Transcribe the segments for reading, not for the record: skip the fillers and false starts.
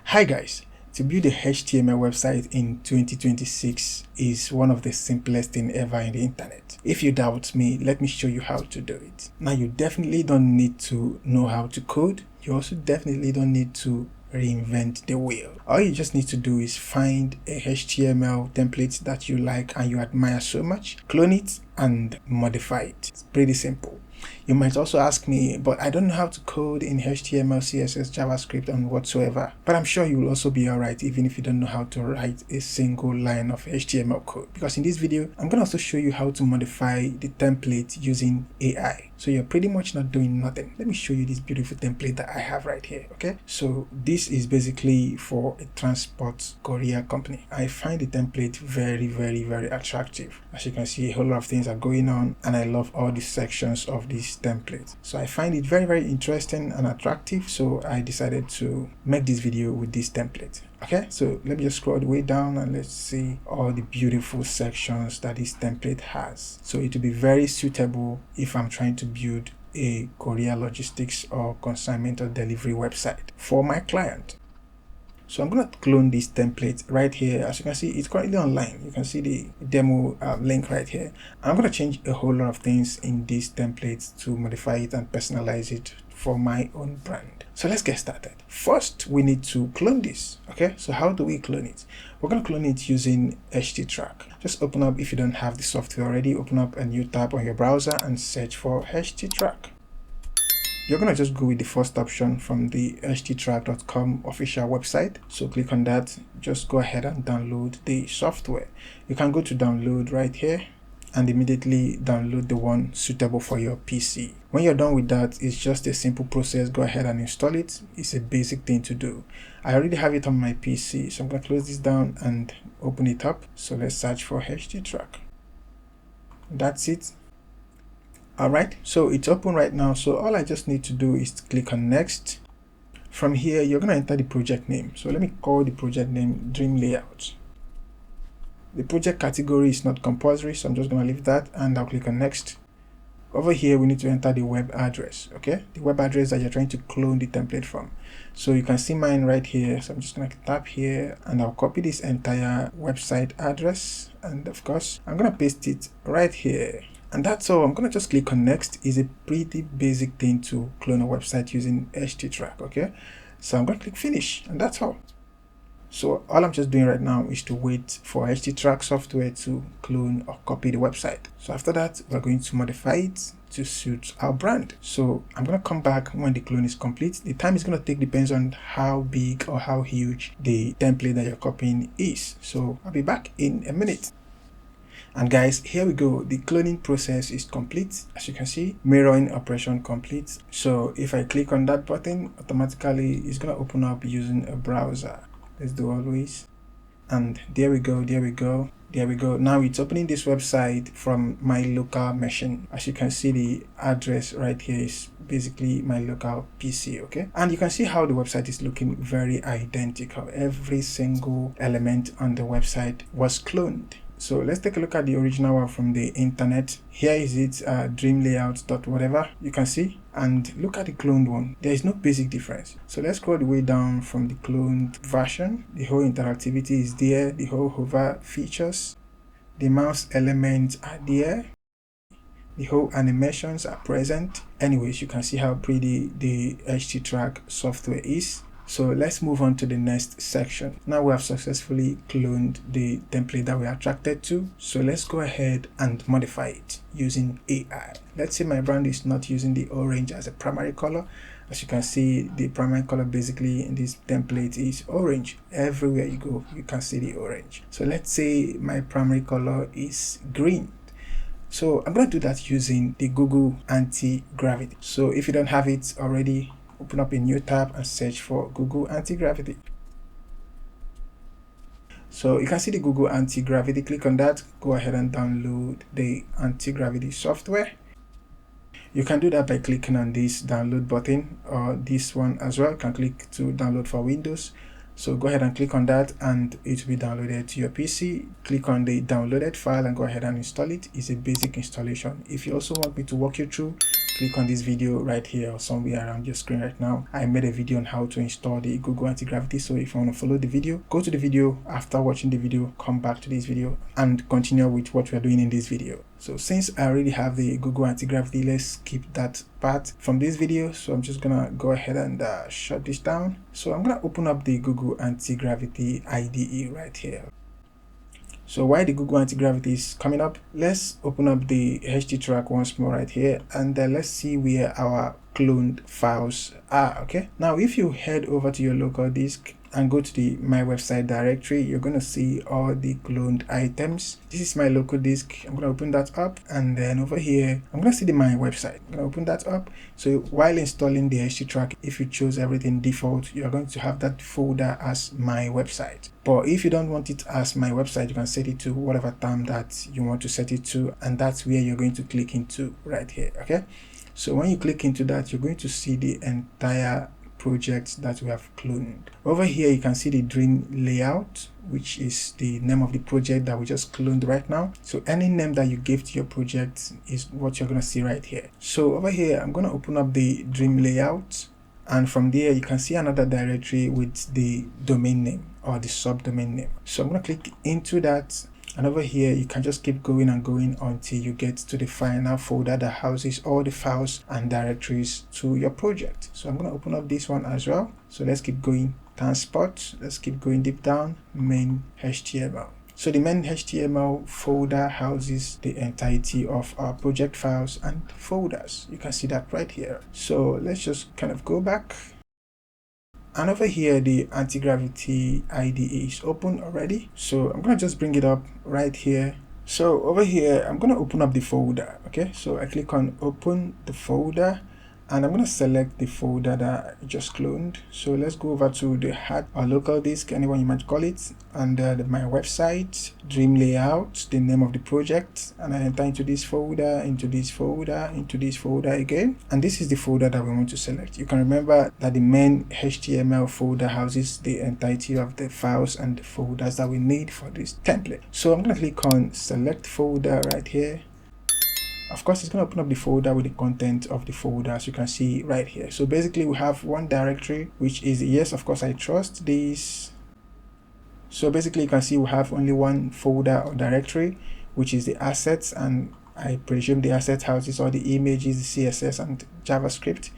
Hi guys, to build a HTML website in 2026 is one of the simplest thing ever in the internet. If you doubt me, let me show you how to do it. Now you definitely don't need to know how to code. You also definitely don't need to reinvent the wheel. All you just need to do is find a HTML template that you like and you admire so much, clone it and modify it. It's pretty simple. You might also ask me, but I don't know how to code in HTML, CSS, JavaScript, and whatsoever. But I'm sure you will also be alright even if you don't know how to write a single line of HTML code. Because in this video, I'm going to also show you how to modify the template using AI. So you're pretty much not doing nothing. Let me show you this beautiful template that I have right here, okay? So this is basically for a transport courier company. I find the template very attractive. As you can see, a whole lot of things are going on and I love all the sections of this template. So I find it very interesting and attractive. So I decided to make this video with this template. Okay, so let me just scroll the way down and let's see all the beautiful sections that this template has. So it will be very suitable if I'm trying to build a courier logistics or consignment or delivery website for my client. So I'm going to clone this template right here. As you can see, it's currently online. You can see the demo link right here. I'm going to change a whole lot of things in this template to modify it and personalize it for my own brand. So let's get started. First, we need to clone this. Okay, so how do we clone it? We're going to clone it using httrack. Just open up, if you don't have the software already, open up a new tab on your browser and search for httrack. You're going to just go with the first option from the httrack.com official website. So click on that. Just go ahead and download the software. You can go to download right here and immediately download the one suitable for your PC. When you're done with that, it's just a simple process. Go ahead and install it. It's a basic thing to do. I already have it on my PC, so I'm going to close this down and open it up. So let's search for httrack. That's it. Alright, so it's open right now. So all I just need to do is to click on next. From here, you're going to enter the project name. So let me call the project name Dream Layout. The project category is not compulsory, so I'm just going to leave that and I'll click on next. Over here, we need to enter the web address, okay? The web address that you're trying to clone the template from. So you can see mine right here. So I'm just going to tap here and I'll copy this entire website address. And of course, I'm going to paste it right here. And that's all. I'm going to just click on next. It's a pretty basic thing to clone a website using httrack, okay? So I'm going to click finish and that's all. So all I'm just doing right now is to wait for httrack software to clone or copy the website. So after that, we're going to modify it to suit our brand. So I'm going to come back when the clone is complete. The time it's going to take depends on how big or how huge the template that you're copying is. So I'll be back in a minute. And guys, here we go. The cloning process is complete. As you can see, mirroring operation complete. So if I click on that button, automatically it's going to open up using a browser. Let's do always. And there we go. Now it's opening this website from my local machine. As you can see, the address right here is basically my local PC, okay? And you can see how the website is looking very identical. Every single element on the website was cloned. So let's take a look at the original one from the internet. Here is it, dreamlayout.whatever, you can see. And look at the cloned one. There is no basic difference. So let's scroll the way down from the cloned version. The whole interactivity is there. The whole hover features. The mouse elements are there. The whole animations are present. Anyways, you can see how pretty the httrack software is. So let's move on to the next section. Now we have successfully cloned the template that we are attracted to. So let's go ahead and modify it using AI. Let's say my brand is not using the orange as a primary color. As you can see, the primary color basically in this template is orange. Everywhere you go, you can see the orange. So let's say my primary color is green. So I'm going to do that using the Google Antigravity. So if you don't have it already, open up a new tab and search for Google Antigravity. So you can see the Google Antigravity. Click on that. Go ahead and download the Antigravity software. You can do that by clicking on this download button or this one as well. You can click to download for Windows. So go ahead and click on that and it will be downloaded to your PC. Click on the downloaded file and go ahead and install it. It's a basic installation. If you also want me to walk you through, click on this video right here or somewhere around your screen right now. I made a video on how to install the Google Antigravity. So if you want to follow the video, go to the video. After watching the video, come back to this video and continue with what we are doing in this video. So since I already have the Google Antigravity, let's skip that part from this video. So I'm just gonna go ahead and shut this down. So I'm gonna open up the Google Antigravity IDE right here. So while the Google Antigravity is coming up, let's open up the HT track once more right here, and let's see where our cloned files are. Okay, now if you head over to your local disk and go to the my website directory, you're going to see all the cloned items. This is my local disk. I'm going to open that up, and then over here I'm going to see the my website. I'm going to open that up. So while installing the HT track, if you choose everything default, you're going to have that folder as my website. But if you don't want it as my website, you can set it to whatever term that you want to set it to, and that's where you're going to click into right here. Okay, so when you click into that, you're going to see the entire projects that we have cloned. Over here you can see the dream layout, which is the name of the project that we just cloned right now. So any name that you give to your project is what you're going to see right here. So over here I'm going to open up the dream layout, and from there you can see another directory with the domain name or the subdomain name. So I'm going to click into that, and over here you can just keep going and going until you get to the final folder that houses all the files and directories to your project. So I'm going to open up this one as well. So let's keep going. Transport, let's keep going deep down. Main HTML. So the main HTML folder houses the entirety of our project files and folders. You can see that right here. So let's just kind of go back. And over here the Antigravity IDE is open already. So I'm going to just bring it up right here. So over here I'm going to open up the folder. Okay, so I click on open the folder, and I'm going to select the folder that I just cloned. So let's go over to the hard or local disk, anyone you might call it, under my website, dream layout, the name of the project, and I enter into this folder, into this folder, into this folder again. And this is the folder that we want to select. You can remember that the main HTML folder houses the entirety of the files and the folders that we need for this template. So I'm going to click on select folder right here. Of course, it's going to open up the folder with the content of the folder, as you can see right here. So basically we have one directory, which is yes, of course I trust this. So basically you can see we have only one folder or directory, which is the assets, and I presume the asset houses all the images, the CSS and JavaScript.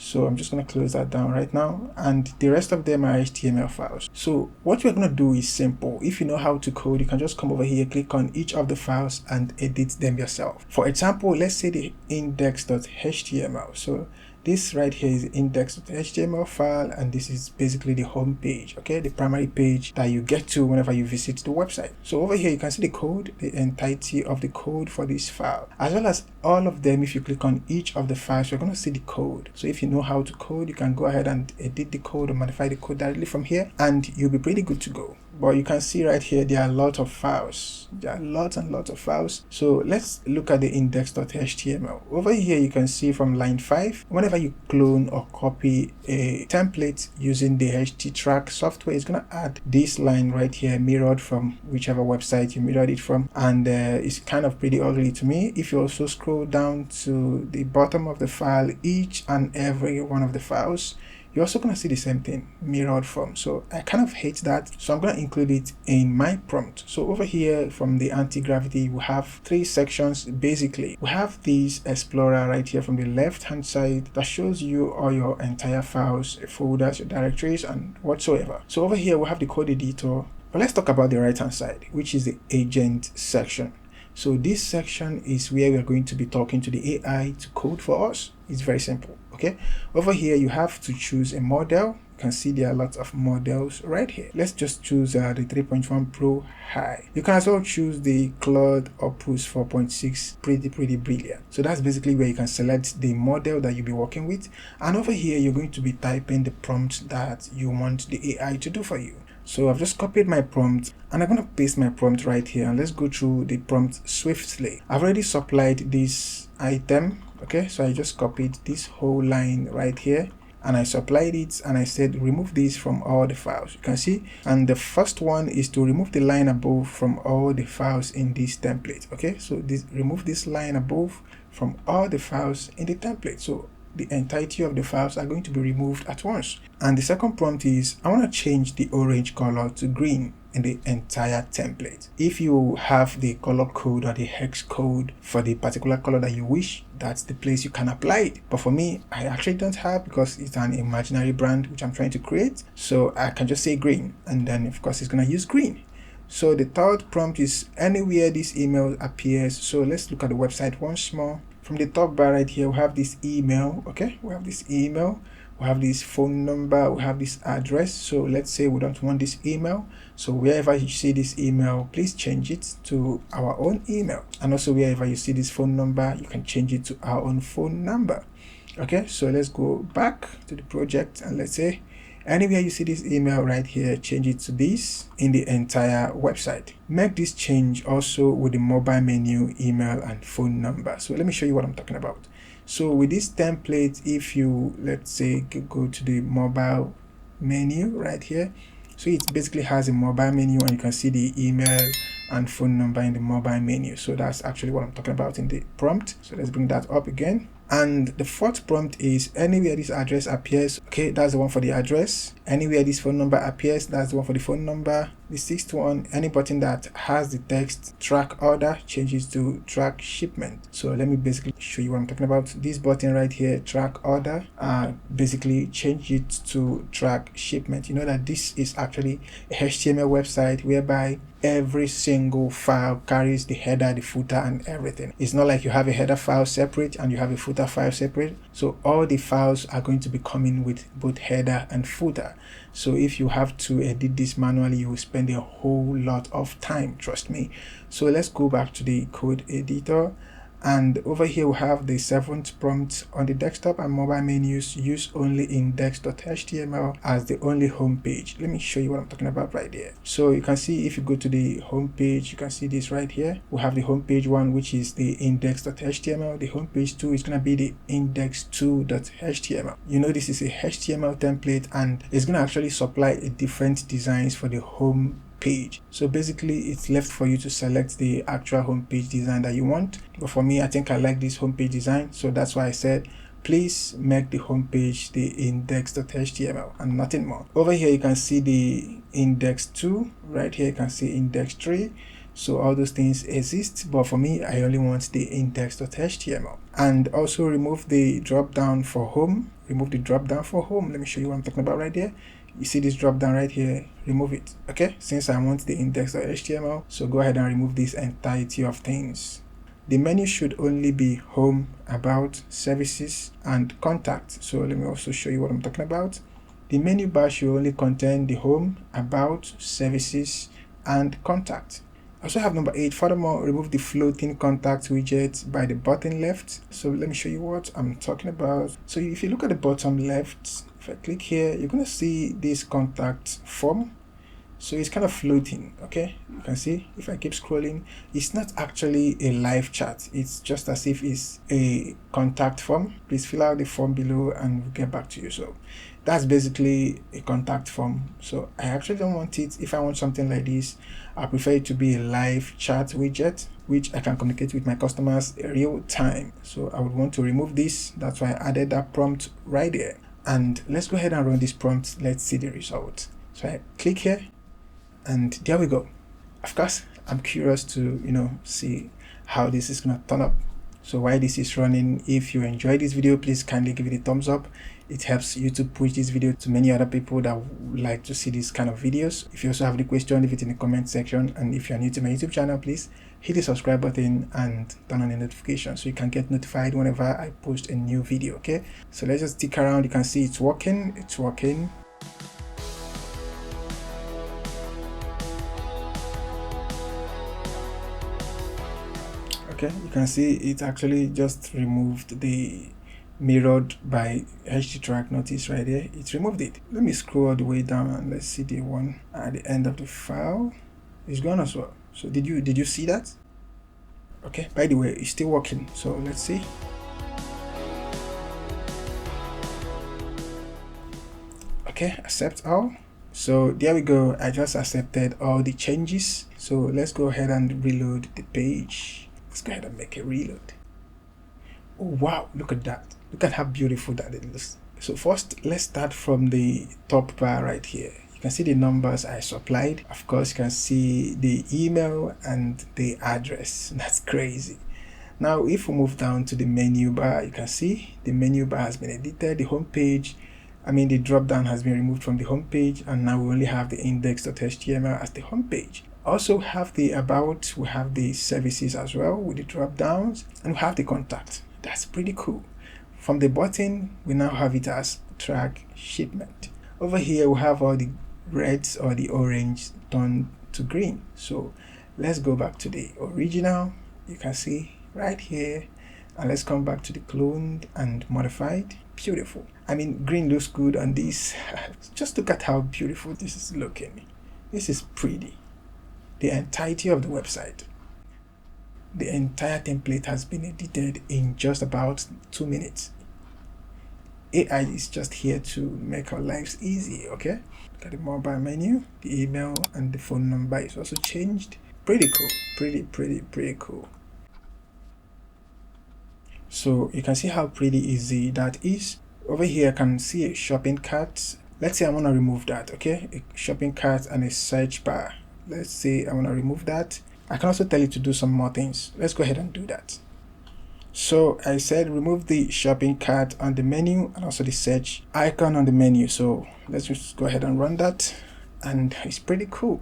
So I'm just going to close that down right now, and the rest of them are HTML files. So what we're going to do is simple. If you know how to code, you can just come over here, click on each of the files and edit them yourself. For example, let's say the index.html. So this right here is index.html file, and this is basically the home page, okay, the primary page that you get to whenever you visit the website. So over here you can see the code, the entirety of the code for this file, as well as all of them. If you click on each of the files, you're going to see the code. So if you know how to code, you can go ahead and edit the code or modify the code directly from here, and you'll be pretty good to go. But you can see right here there are a lot of files. There are lots and lots of files. So let's look at the index.html. Over here you can see from line 5, whenever you clone or copy a template using the HT track software, it's going to add this line right here, mirrored from whichever website you mirrored it from, and it's kind of pretty ugly to me. If you also scroll down to the bottom of the file, each and every one of the files, you're also going to see the same thing mirrored from. So I kind of hate that, so I'm going to include it in my prompt. So over here from the Antigravity, we have 3 sections. Basically we have this explorer right here from the left hand side that shows you all your entire files, folders, your directories and whatsoever. So over here we have the code editor, but let's talk about the right hand side, which is the agent section. So this section is where we are going to be talking to the AI to code for us. It's very simple. Okay, over here you have to choose a model. You can see there are lots of models right here. Let's just choose the 3.1 Pro High. You can as well choose the Claude Opus 4.6 pretty brilliant. So that's basically where you can select the model that you'll be working with, and over here you're going to be typing the prompt that you want the AI to do for you. So I've just copied my prompt, and I'm going to paste my prompt right here, and let's go through the prompt swiftly. I've already supplied this item. Okay, so I just copied this whole line right here, and I supplied it, and I said remove this from all the files. You can see, and the first one is to remove the line above from all the files in this template. Okay, so remove this line above from all the files in the template. So the entirety of the files are going to be removed at once. And the second prompt is, I want to change the orange color to green in the entire template. If you have the color code or the hex code for the particular color that you wish, that's the place you can apply it. But for me, I actually don't have, because it's an imaginary brand which I'm trying to create. So I can just say green, and then of course it's going to use green. So the third prompt is anywhere this email appears. So let's look at the website once more. From the top bar right here, we have this email. Okay, we have this email, we have this phone number, we have this address. So let's say we don't want this email. So wherever you see this email, please change it to our own email. And also wherever you see this phone number, you can change it to our own phone number. Okay, so let's go back to the project, and let's say anywhere you see this email right here, change it to this in the entire website. Make this change also with the mobile menu, email, and phone number. So let me show you what I'm talking about. So with this template, if you, let's say, go to the mobile menu right here, so it basically has a mobile menu, and you can see the email and phone number in the mobile menu. So that's actually what I'm talking about in the prompt. So let's bring that up again. And the fourth prompt is anywhere this address appears. Okay, that's the one for the address. Anywhere this phone number appears, that's the one for the phone number. The sixth one, any button that has the text track order, changes to track shipment. So let me basically show you what I'm talking about. This button right here, track order, basically change it to track shipment. You know that this is actually a HTML website whereby every single file carries the header, the footer, and everything. It's not like you have a header file separate and you have a footer file separate. So all the files are going to be coming with both header and footer. So if you have to edit this manually, you will spend a whole lot of time, trust me. So let's go back to the code editor. And over here we have the seventh prompt on the desktop and mobile menus. Use only index.html as the only home page. Let me show you what I'm talking about right there. So you can see, if you go to the home page, you can see this right here. We have the home page one, which is the index.html. The home page two is going to be the index2.html. You know, this is a HTML template, and it's going to actually supply a different designs for the home page. So basically it's left for you to select the actual homepage design that you want. But for me, I think I like this homepage design, so that's why I said please make the homepage the index.html and nothing more. Over here you can see the index2. Right here you can see index3. So all those things exist, but for me, I only want the index.html. And also remove the drop down for home. Remove the drop down for home. Let me show you what I'm talking about right there. You see this drop down right here, remove it. Okay, since I want the index.html, so go ahead and remove this entirety of things. The menu should only be home, about, services, and contact. So let me also show you what I'm talking about. The menu bar should only contain the home, about, services, and contact. I also have number 8. Furthermore, remove the floating contact widget by the bottom left. So let me show you what I'm talking about. So if you look at the bottom left, if I click here, you're going to see this contact form. So it's kind of floating. Okay, you can see if I keep scrolling, it's not actually a live chat. It's just as if it's a contact form. Please fill out the form below and we'll get back to you. So that's basically a contact form. So I actually don't want it. If I want something like this, I prefer it to be a live chat widget, which I can communicate with my customers in real time. So I would want to remove this. That's why I added that prompt right there. And let's go ahead and run this prompt. Let's see the result. So I click here and there we go. Of course, I'm curious to, see how this is going to turn up. So while this is running, if you enjoyed this video, please kindly give it a thumbs up. It helps YouTube push this video to many other people that would like to see this kind of videos. If you also have any question, leave it in the comment section. And if you're new to my YouTube channel, please hit the subscribe button and turn on the notification so you can get notified whenever I post a new video. Okay, so let's just stick around. You can see it's working. Okay, you can see it actually just removed the mirrored by httrack notice right there. It removed it. Let me scroll all the way down and let's see the one at the end of the file. It's gone as well. So did you see that? Okay, by the way, it's still working. So let's see. Okay, accept all. So there we go. I just accepted all the changes. So let's go ahead and reload the page. Let's go ahead and make a reload. Oh wow, look at that. Look at how beautiful that it looks. So first, let's start from the top bar right here. You can see the numbers I supplied. Of course, you can see the email and the address. That's crazy. Now, if we move down to the menu bar, you can see the menu bar has been edited. The home page, the drop down has been removed from the home page, and now we only have the index.html as the home page. Also have the about, we have the services as well with the drop downs, and we have the contact. That's pretty cool. From the button, we now have it as track shipment. Over here, we have all the reds or the orange turned to green. So let's go back to the original. You can see right here, and let's come back to the cloned and modified. Beautiful. Green looks good on this. Just look at how beautiful this is looking. This is pretty. The entirety of the website, the entire template has been edited in just about 2 minutes. AI is just here to make our lives easy. Okay, look at the mobile menu. The email and the phone number is also changed. Pretty cool. Pretty cool. So you can see how pretty easy that is. Over here I can see a shopping cart. Let's say I want to remove that. Okay, a shopping cart and a search bar. Let's say I want to remove that. I can also tell you to do some more things. Let's go ahead and do that. So I said remove the shopping cart on the menu and also the search icon on the menu. So let's just go ahead and run that, and it's pretty cool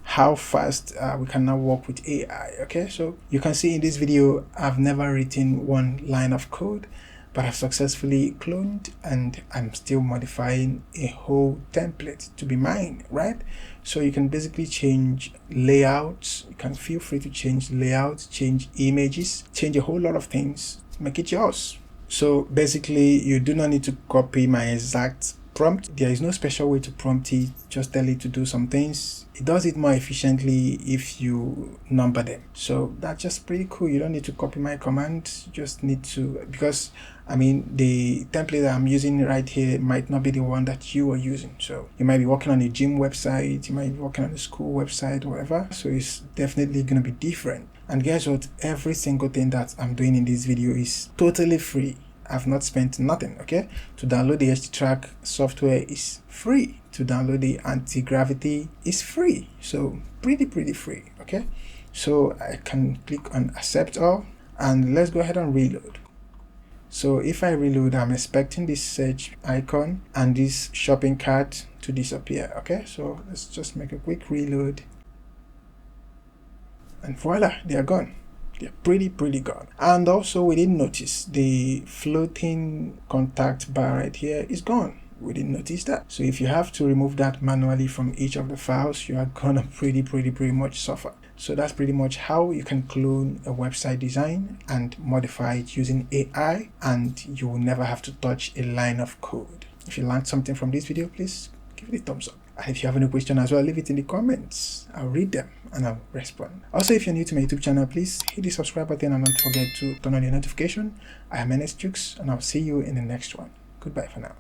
how fast we can now work with AI. Okay, so you can see in this video I've never written one line of code, but I've successfully cloned and I'm still modifying a whole template to be mine, right? So you can basically change layouts. You can feel free to change layouts, change images, change a whole lot of things, make it yours. So basically you do not need to copy my exact prompt. There is no special way to prompt it. Just tell it to do some things. It does it more efficiently if you number them. So that's just pretty cool. You don't need to copy my command. You just need to, because the template that I'm using right here might not be the one that you are using. So you might be working on a gym website, you might be working on a school website, whatever. So it's definitely going to be different. And guess what? Every single thing that I'm doing in this video is totally free. I've not spent nothing. Okay, to download the HTTrack software is free. To download the Antigravity is free. So pretty free. Okay, so I can click on accept all, and let's go ahead and reload. So if I reload, I'm expecting this search icon and this shopping cart to disappear. Okay, so let's just make a quick reload, and voila, they are gone. They're pretty gone. And also we didn't notice the floating contact bar right here is gone. We didn't notice that. So if you have to remove that manually from each of the files, you are gonna pretty much suffer. So that's pretty much how you can clone a website design and modify it using AI, and you will never have to touch a line of code. If you learned something from this video, please give it a thumbs up. And if you have any question as well, leave it in the comments. I'll read them and I'll respond. Also, if you're new to my YouTube channel, please hit the subscribe button and don't forget to turn on your notification. I am NS Jukes, and I'll see you in the next one. Goodbye for now.